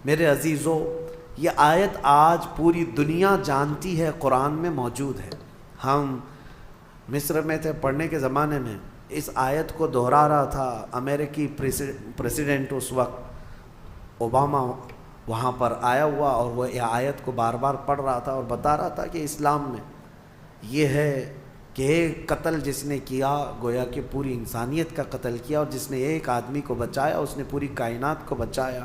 میرے عزیزو، یہ آیت آج پوری دنیا جانتی ہے، قرآن میں موجود ہے۔ ہم مصر میں تھے پڑھنے کے زمانے میں، اس آیت کو دہرا رہا تھا امریکی پریسیڈنٹ اس وقت اوباما، وہاں پر آیا ہوا اور وہ یہ آیت کو بار بار پڑھ رہا تھا اور بتا رہا تھا کہ اسلام میں یہ ہے کہ ایک قتل جس نے کیا گویا کہ پوری انسانیت کا قتل کیا، اور جس نے ایک آدمی کو بچایا اس نے پوری کائنات کو بچایا۔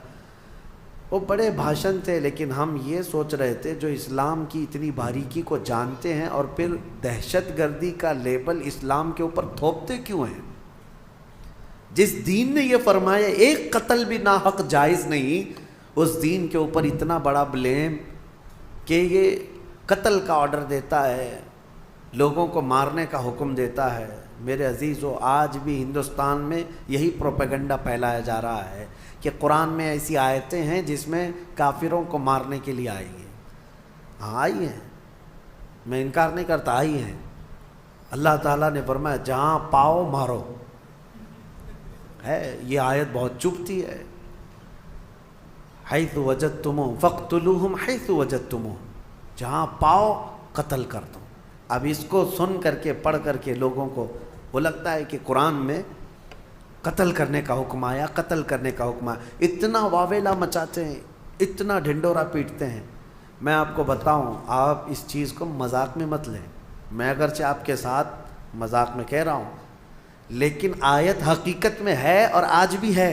وہ بڑے بھاشن تھے، لیکن ہم یہ سوچ رہے تھے جو اسلام کی اتنی باریکی کو جانتے ہیں اور پھر دہشت گردی کا لیبل اسلام کے اوپر تھوپتے کیوں ہیں؟ جس دین نے یہ فرمایا ایک قتل بھی ناحق جائز نہیں، اس دین کے اوپر اتنا بڑا بلیم کہ یہ قتل کا آرڈر دیتا ہے، لوگوں کو مارنے کا حکم دیتا ہے۔ میرے عزیزو، آج بھی ہندوستان میں یہی پروپیگنڈا پھیلایا جا رہا ہے کہ قرآن میں ایسی آیتیں ہیں جس میں کافروں کو مارنے کے لیے آئی ہیں۔ ہاں آئی ہیں، میں انکار نہیں کرتا، آئی ہیں۔ اللہ تعالیٰ نے فرمایا جہاں پاؤ مارو، ہے یہ آیت بہت چبھتی ہے۔ حیث وجدتموہ فاقتلوہم حیث وجدتموہ، جہاں پاؤ قتل کر دو۔ اب اس کو سن کر کے پڑھ کر کے لوگوں کو وہ لگتا ہے کہ قرآن میں قتل کرنے کا حکم آیا، قتل کرنے کا حکم آیا، اتنا واویلا مچاتے ہیں، اتنا ڈھنڈورا پیٹتے ہیں۔ میں آپ کو بتاؤں، آپ اس چیز کو مذاق میں مت لیں، میں اگرچہ آپ کے ساتھ مذاق میں کہہ رہا ہوں، لیکن آیت حقیقت میں ہے اور آج بھی ہے،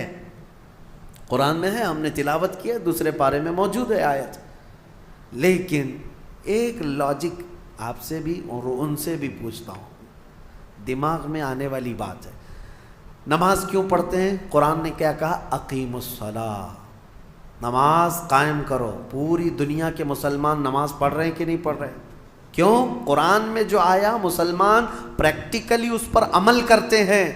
قرآن میں ہے، ہم نے تلاوت کیا، دوسرے پارے میں موجود ہے آیت۔ لیکن ایک لاجک آپ سے بھی اور ان سے بھی پوچھتا ہوں، دماغ میں آنے والی بات ہے، نماز کیوں پڑھتے ہیں؟ قرآن نے کیا کہا؟ اقیموا الصلاۃ، نماز قائم کرو۔ پوری دنیا کے مسلمان نماز پڑھ رہے ہیں کہ نہیں پڑھ رہے؟ کیوں؟ قرآن میں جو آیا مسلمان پریکٹیکلی اس پر عمل کرتے ہیں۔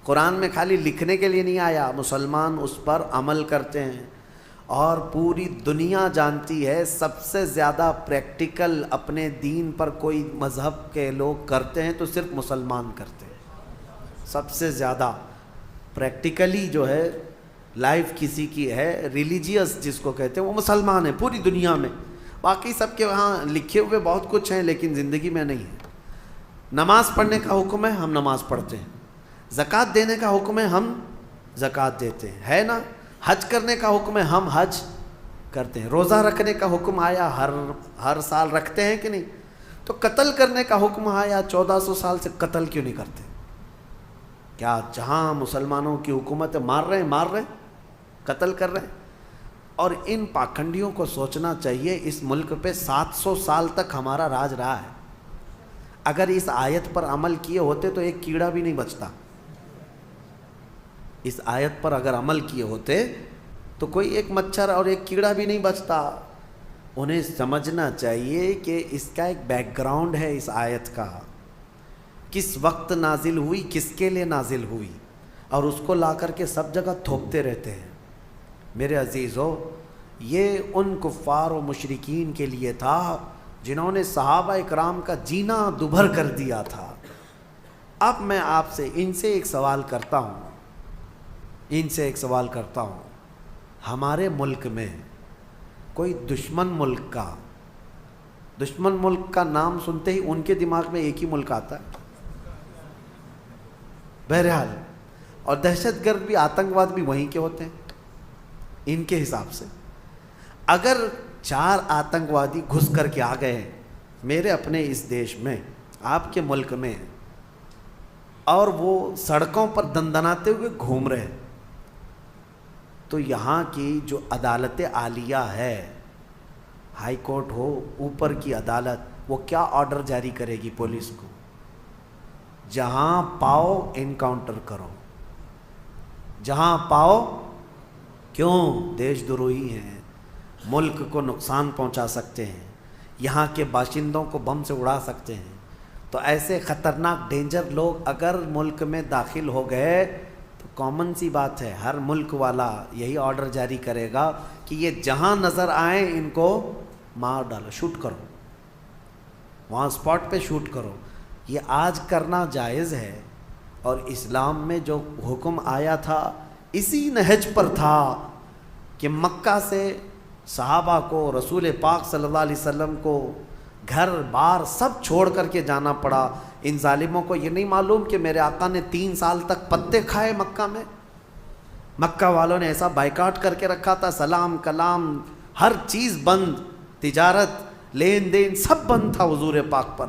قرآن میں خالی لکھنے کے لیے نہیں آیا، مسلمان اس پر عمل کرتے ہیں۔ اور پوری دنیا جانتی ہے سب سے زیادہ پریکٹیکل اپنے دین پر کوئی مذہب کے لوگ کرتے ہیں تو صرف مسلمان کرتے ہیں۔ سب سے زیادہ پریکٹیکلی جو ہے لائف کسی کی ہے ریلیجیس جس کو کہتے ہیں، وہ مسلمان ہیں پوری دنیا میں۔ باقی سب کے وہاں لکھے ہوئے بہت کچھ ہیں لیکن زندگی میں نہیں ہے۔ نماز پڑھنے کا حکم ہے، ہم نماز پڑھتے ہیں۔ زکوٰۃ دینے کا حکم ہے، ہم زکوٰۃ دیتے ہیں، ہے نا؟ حج کرنے کا حکم ہے، ہم حج کرتے ہیں۔ روزہ رکھنے کا حکم آیا، ہر سال رکھتے ہیں کہ نہیں؟ تو قتل کرنے کا حکم آیا، 1400 سال سے قتل کیوں نہیں کرتے؟ کیا جہاں مسلمانوں کی حکومت ہے مار رہے ہیں، قتل کر رہے ہیں؟ اور ان پاکھنڈیوں کو سوچنا چاہیے، اس ملک پہ 700 سال تک ہمارا راج رہا ہے۔ اگر اس آیت پر عمل کیے ہوتے تو ایک کیڑا بھی نہیں بچتا۔ اس آیت پر اگر عمل کیے ہوتے تو کوئی ایک مچھر اور ایک کیڑا بھی نہیں بچتا۔ انہیں سمجھنا چاہیے کہ اس کا ایک بیک گراؤنڈ ہے، اس آیت کا کس وقت نازل ہوئی، کس کے لیے نازل ہوئی، اور اس کو لا کر کے سب جگہ تھوپتے رہتے ہیں۔ میرے عزیزو، یہ ان کفار و مشرکین کے لیے تھا جنہوں نے صحابہ اکرام کا جینا دوبھر کر دیا تھا۔ اب میں آپ سے ان سے ایک سوال کرتا ہوں، ہمارے ملک میں کوئی دشمن ملک کا نام سنتے ہی ان کے دماغ میں ایک ہی ملک آتا ہے، بہرحال، اور دہشت گرد بھی، آتنکواد بھی وہیں کے ہوتے ہیں ان کے حساب سے۔ اگر 4 آتنکوادی گھس کر کے آ گئے ہیں میرے اپنے اس دیش میں، آپ کے ملک میں، اور وہ سڑکوں پر دندناتے ہوئے گھوم رہے ہیں، تو یہاں کی جو عدالت عالیہ ہے، ہائی کورٹ ہو، اوپر کی عدالت، وہ کیا آرڈر جاری کرے گی پولیس کو؟ جہاں پاؤ انکاؤنٹر کرو، جہاں پاؤ۔ کیوں؟ دیش دروہی ہیں، ملک کو نقصان پہنچا سکتے ہیں، یہاں کے باشندوں کو بم سے اڑا سکتے ہیں۔ تو ایسے خطرناک ڈینجر لوگ اگر ملک میں داخل ہو گئے تو کامن سی بات ہے، ہر ملک والا یہی آرڈر جاری کرے گا کہ یہ جہاں نظر آئیں ان کو مار ڈالو، شوٹ کرو، وہاں اسپاٹ پہ شوٹ کرو۔ یہ آج کرنا جائز ہے، اور اسلام میں جو حکم آیا تھا اسی نہج پر تھا کہ مکہ سے صحابہ کو، رسول پاک صلی اللہ علیہ وسلم کو گھر بار سب چھوڑ کر کے جانا پڑا. ان ظالموں کو یہ نہیں معلوم کہ میرے آقا نے 3 سال تک پتے کھائے مکہ میں. مکہ والوں نے ایسا بائیکاٹ کر کے رکھا تھا، سلام کلام ہر چیز بند، تجارت لین دین سب بند تھا حضور پاک پر.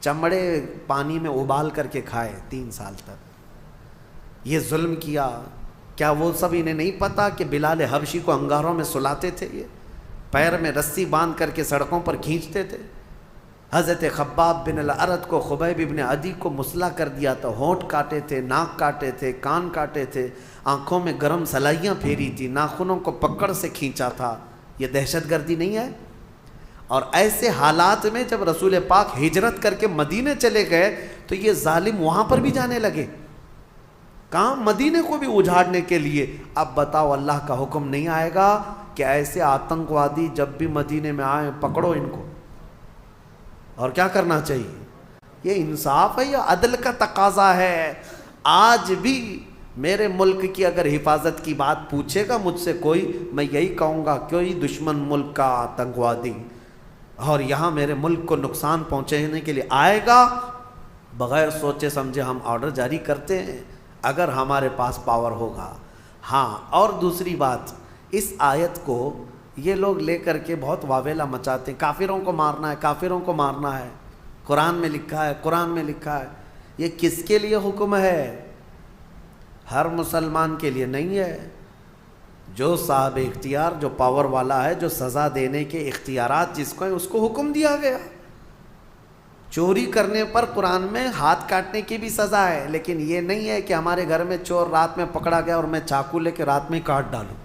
چمڑے پانی میں ابال کر کے کھائے 3 سال تک. یہ ظلم کیا. کیا وہ سب انہیں نہیں پتا کہ بلال حبشی کو انگاروں میں سلاتے تھے، یہ پیر میں رسی باندھ کر کے سڑکوں پر کھینچتے تھے. حضرت خباب بن الارت کو خبیب بن عدی کو مسلح کر دیا تھا، ہونٹ کاٹے تھے، ناک کاٹے تھے، کان کاٹے تھے، آنکھوں میں گرم سلائیاں پھیری تھی، ناخنوں کو پکڑ سے کھینچا تھا. یہ دہشت گردی نہیں ہے؟ اور ایسے حالات میں جب رسول پاک ہجرت کر کے مدینے چلے گئے تو یہ ظالم وہاں پر بھی جانے لگے. کہاں؟ مدینے کو بھی اجاڑنے کے لیے. اب بتاؤ اللہ کا حکم نہیں آئے گا کہ ایسے آتنکوادی جب بھی مدینے میں آئیں پکڑو ان کو؟ اور کیا کرنا چاہیے؟ یہ انصاف ہے یا عدل کا تقاضا ہے؟ آج بھی میرے ملک کی اگر حفاظت کی بات پوچھے گا مجھ سے کوئی، میں یہی کہوں گا کوئی دشمن ملک کا آتنکوادی اور یہاں میرے ملک کو نقصان پہنچانے کے لیے آئے گا، بغیر سوچے سمجھے ہم آرڈر جاری کرتے ہیں اگر ہمارے پاس پاور ہوگا. ہاں، اور دوسری بات، اس آیت کو یہ لوگ لے کر کے بہت واویلا مچاتے ہیں، کافروں کو مارنا ہے، کافروں کو مارنا ہے، قرآن میں لکھا ہے، قرآن میں لکھا ہے. یہ کس کے لیے حکم ہے؟ ہر مسلمان کے لیے نہیں ہے. جو صاحب اختیار، جو پاور والا ہے، جو سزا دینے کے اختیارات جس کو ہیں، اس کو حکم دیا گیا. چوری کرنے پر قرآن میں ہاتھ کاٹنے کی بھی سزا ہے، لیکن یہ نہیں ہے کہ ہمارے گھر میں چور رات میں پکڑا گیا اور میں چاقو لے کے رات میں کاٹ ڈالوں.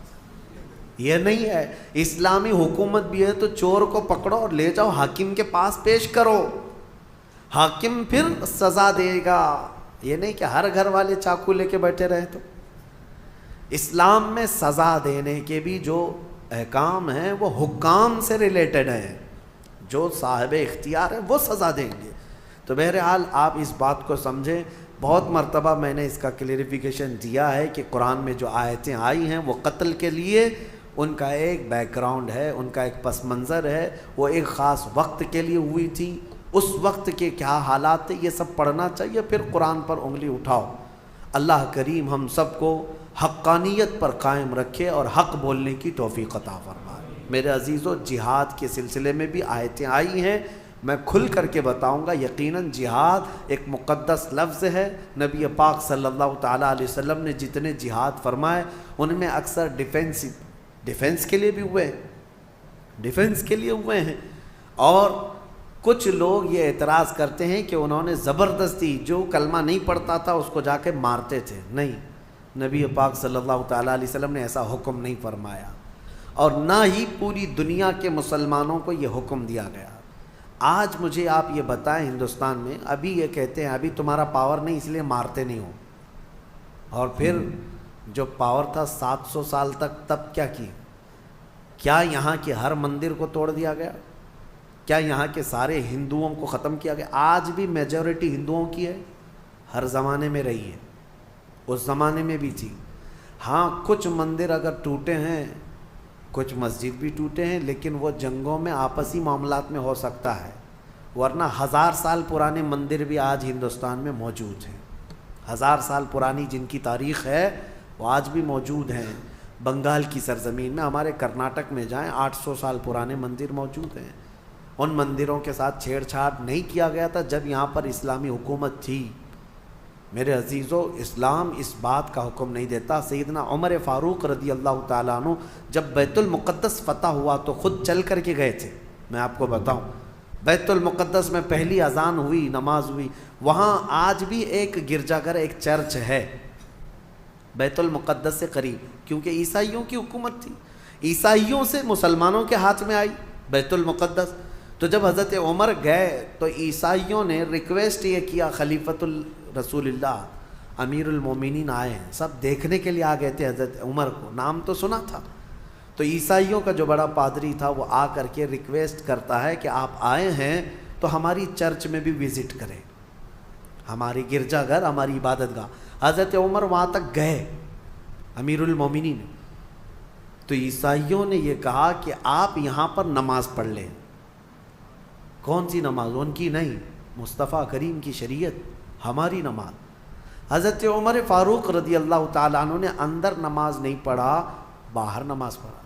یہ نہیں ہے. اسلامی حکومت بھی ہے تو چور کو پکڑو اور لے جاؤ حاکم کے پاس پیش کرو، حاکم پھر سزا دے گا. یہ نہیں کہ ہر گھر والے چاقو لے کے بیٹھے رہے. تو اسلام میں سزا دینے کے بھی جو احکام ہیں وہ حکام سے ریلیٹڈ ہیں. جو صاحب اختیار ہے وہ سزا دیں گے. تو بہرحال آپ اس بات کو سمجھیں. بہت مرتبہ میں نے اس کا کلیریفیکیشن دیا ہے کہ قرآن میں جو آیتیں آئی ہیں وہ قتل کے لیے ان کا ایک بیک گراؤنڈ ہے، ان کا ایک پس منظر ہے، وہ ایک خاص وقت کے لیے ہوئی تھی. اس وقت کے کیا حالات تھے یہ سب پڑھنا چاہیے، پھر قرآن پر انگلی اٹھاؤ. اللہ کریم ہم سب کو حقانیت پر قائم رکھے اور حق بولنے کی توفیق عطا فرمائے. میرے عزیزو، جہاد کے سلسلے میں بھی آیتیں آئی ہیں، میں کھل کر کے بتاؤں گا. یقیناً جہاد ایک مقدس لفظ ہے. نبی پاک صلی اللہ تعالیٰ علیہ وسلم نے جتنے جہاد فرمائے ان میں اکثر ڈیفنس کے لیے بھی ہوئے ہیں، ڈیفنس کے لیے ہوئے ہیں. اور کچھ لوگ یہ اعتراض کرتے ہیں کہ انہوں نے زبردستی جو کلمہ نہیں پڑھتا تھا اس کو جا کے مارتے تھے. نہیں، نبی پاک صلی اللہ تعالیٰ علیہ وسلم نے ایسا حکم نہیں فرمایا، اور نہ ہی پوری دنیا کے مسلمانوں کو یہ حکم دیا گیا. آج مجھے آپ یہ بتائیں، ہندوستان میں ابھی یہ کہتے ہیں ابھی تمہارا پاور نہیں اس لیے مارتے نہیں ہو، اور پھر جو پاور تھا 700 سال تک تب کیا کی؟ کیا یہاں کے ہر مندر کو توڑ دیا گیا؟ کیا یہاں کے سارے ہندوؤں کو ختم کیا گیا؟ آج بھی میجورٹی ہندوؤں کی ہے، ہر زمانے میں رہی ہے، اس زمانے میں بھی تھی. ہاں، کچھ مندر اگر ٹوٹے ہیں، کچھ مسجد بھی ٹوٹے ہیں، لیکن وہ جنگوں میں آپسی معاملات میں ہو سکتا ہے، ورنہ 1000 سال پرانے مندر بھی آج ہندوستان میں موجود ہیں. 1000 سال پرانی جن کی تاریخ ہے وہ آج بھی موجود ہیں. بنگال کی سرزمین میں، ہمارے کرناٹک میں جائیں، 800 سال پرانے مندر موجود ہیں. ان مندروں کے ساتھ چھیڑ چھاڑ نہیں کیا گیا تھا جب یہاں پر اسلامی حکومت تھی. میرے عزیزو، اسلام اس بات کا حکم نہیں دیتا. سیدنا عمر فاروق رضی اللہ تعالیٰ عنہ جب بیت المقدس فتح ہوا تو خود چل کر کے گئے تھے. میں آپ کو بتاؤں، بیت المقدس میں پہلی اذان ہوئی، نماز ہوئی. وہاں آج بھی ایک گرجا گھر، ایک چرچ ہے بیت المقدس سے قریب، کیونکہ عیسائیوں کی حکومت تھی. عیسائیوں سے مسلمانوں کے ہاتھ میں آئی بیت المقدس. تو جب حضرت عمر گئے تو عیسائیوں نے ریکویسٹ یہ کیا، خلیفۃ رسول اللہ امیر المومنین آئے ہیں، سب دیکھنے کے لیے آ گئے تھے حضرت عمر کو، نام تو سنا تھا. تو عیسائیوں کا جو بڑا پادری تھا وہ آ کر کے ریکویسٹ کرتا ہے کہ آپ آئے ہیں تو ہماری چرچ میں بھی وزٹ کریں، ہماری گرجا گھر، ہماری عبادت گاہ. حضرت عمر وہاں تک گئے، امیر المومنین. تو عیسائیوں نے یہ کہا کہ آپ یہاں پر نماز پڑھ لیں. کون سی نماز؟ ان کی نہیں، مصطفیٰ کریم کی شریعت، ہماری نماز. حضرت عمر فاروق رضی اللہ تعالیٰ عنہ نے اندر نماز نہیں پڑھا، باہر نماز پڑھا.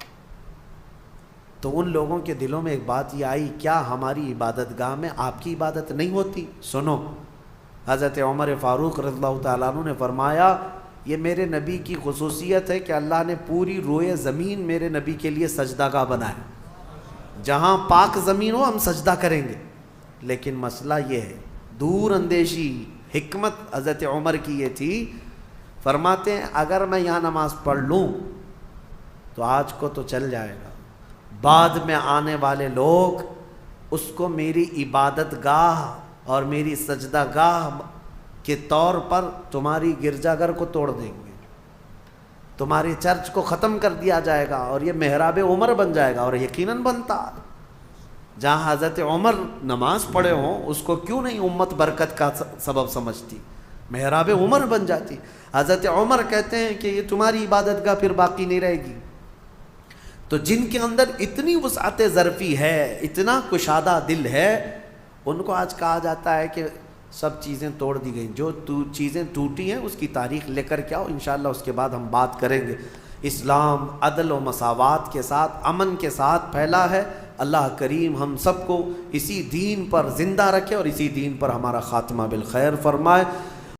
تو ان لوگوں کے دلوں میں ایک بات یہ آئی، کیا ہماری عبادت گاہ میں آپ کی عبادت نہیں ہوتی؟ سنو، حضرت عمر فاروق رضی اللہ تعالیٰ عنہ نے فرمایا یہ میرے نبی کی خصوصیت ہے کہ اللہ نے پوری روئے زمین میرے نبی کے لیے سجدہ گاہ بنایا. جہاں پاک زمین ہو ہم سجدہ کریں گے. لیکن مسئلہ یہ ہے، دور اندیشی حکمت حضرت عمر کی یہ تھی، فرماتے ہیں اگر میں یہاں نماز پڑھ لوں تو آج کو تو چل جائے گا، بعد میں آنے والے لوگ اس کو میری عبادت گاہ اور میری سجدہ گاہ کے طور پر تمہاری گرجا گھر کو توڑ دیں گے، تمہارے چرچ کو ختم کر دیا جائے گا اور یہ محراب عمر بن جائے گا. اور یقیناً بنتا، جہاں حضرت عمر نماز پڑھے ہوں اس کو کیوں نہیں امت برکت کا سبب سمجھتی، محراب عمر بن جاتی. حضرت عمر کہتے ہیں کہ یہ تمہاری عبادت گاہ پھر باقی نہیں رہے گی. تو جن کے اندر اتنی وسعت ظرفی ہے، اتنا کشادہ دل ہے، ان کو آج کہا جاتا ہے کہ سب چیزیں توڑ دی گئیں. جو چیزیں ٹوٹی ہیں اس کی تاریخ لے کر کے آؤ، انشاءاللہ اس کے بعد ہم بات کریں گے. اسلام عدل و مساوات کے ساتھ، امن کے ساتھ پھیلا ہے. اللہ کریم ہم سب کو اسی دین پر زندہ رکھے اور اسی دین پر ہمارا خاتمہ بالخیر فرمائے.